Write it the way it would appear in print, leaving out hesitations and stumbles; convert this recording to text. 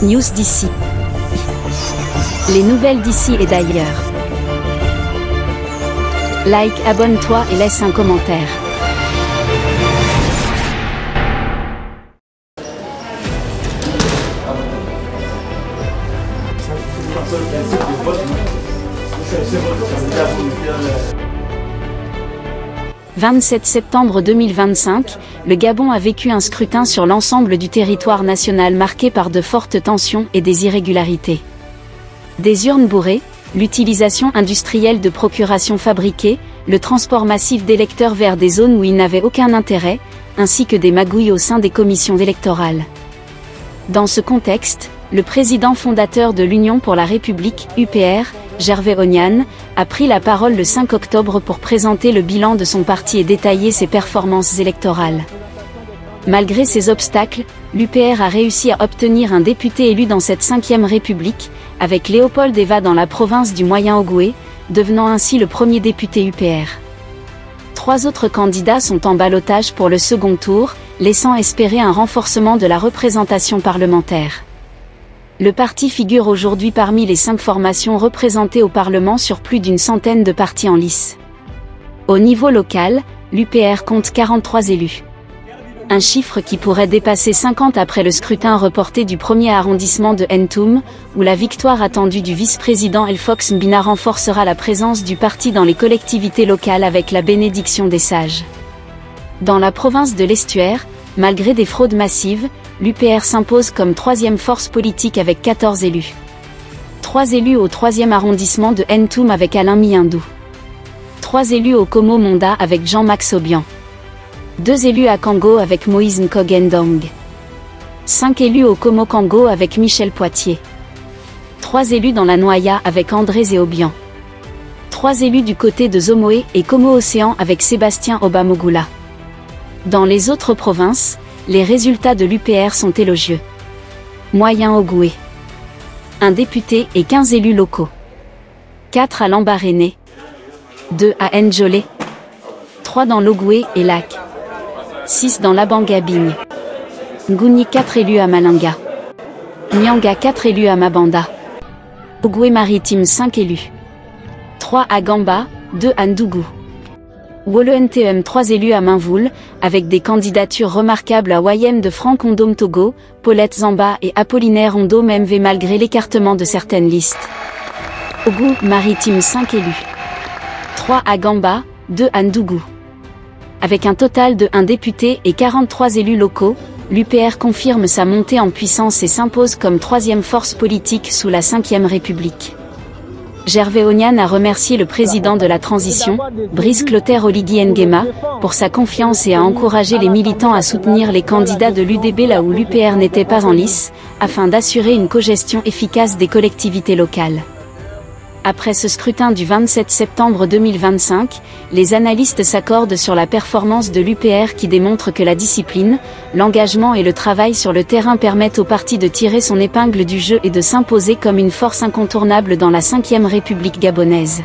News d'ici. Les nouvelles d'ici et d'ailleurs. Like, abonne-toi et laisse un commentaire. « 27 septembre 2025, le Gabon a vécu un scrutin sur l'ensemble du territoire national marqué par de fortes tensions et des irrégularités. Des urnes bourrées, l'utilisation industrielle de procurations fabriquées, le transport massif d'électeurs vers des zones où ils n'avaient aucun intérêt, ainsi que des magouilles au sein des commissions électorales. Dans ce contexte, le président fondateur de l'Union pour la République, UPR, Gervais Onyan, a pris la parole le 5 octobre pour présenter le bilan de son parti et détailler ses performances électorales. Malgré ces obstacles, l'UPR a réussi à obtenir un député élu dans cette 5e République, avec Léopold Eva dans la province du Moyen-Ogoué, devenant ainsi le premier député UPR. 3 autres candidats sont en ballottage pour le second tour, laissant espérer un renforcement de la représentation parlementaire. Le parti figure aujourd'hui parmi les 5 formations représentées au Parlement sur plus d'une centaine de partis en lice. Au niveau local, l'UPR compte 43 élus. Un chiffre qui pourrait dépasser 50 après le scrutin reporté du 1er arrondissement de Ntoum, où la victoire attendue du vice-président Elfox Mbina renforcera la présence du parti dans les collectivités locales avec la bénédiction des sages. Dans la province de l'Estuaire, malgré des fraudes massives, l'UPR s'impose comme 3e force politique avec 14 élus. 3 élus au 3e arrondissement de Ntoum avec Alain Miindou. 3 élus au Komo Monda avec Jean-Max Obian. 2 élus à Kango avec Moïse Nkogendong. 5 élus au Komo Kango avec Michel Poitier. 3 élus dans la Noya avec André Zéobian. 3 élus du côté de Zomoé et Komo Océan avec Sébastien Obamogula. Dans les autres provinces, les résultats de l'UPR sont élogieux. Moyen-Ogoué. 1 député et 15 élus locaux. 4 à Lambaréné. 2 à Njolé. 3 dans l'Ogoué et Lac. 6 dans l'Abanga-Bigne. Ngouni 4 élus à Malinga. Nyanga 4 élus à Mabanda. Ogoué Maritime 5 élus. 3 à Gamba, 2 à Ndougou. Wolo-NTM 3 élus à Mainvoul, avec des candidatures remarquables à Wayem de Franck Ondom Togo, Paulette Zamba et Apollinaire Ondom MV malgré l'écartement de certaines listes. Ogou Maritime 5 élus. 3 à Gamba, 2 à Ndougou. Avec un total de 1 député et 43 élus locaux, l'UPR confirme sa montée en puissance et s'impose comme 3e force politique sous la 5e République. Gervais Onyan a remercié le président de la transition, Brice Clotaire Oligui Nguema, pour sa confiance et a encouragé les militants à soutenir les candidats de l'UDB là où l'UPR n'était pas en lice, afin d'assurer une cogestion efficace des collectivités locales. Après ce scrutin du 27 septembre 2025, les analystes s'accordent sur la performance de l'UPR qui démontre que la discipline, l'engagement et le travail sur le terrain permettent au parti de tirer son épingle du jeu et de s'imposer comme une force incontournable dans la 5e République gabonaise.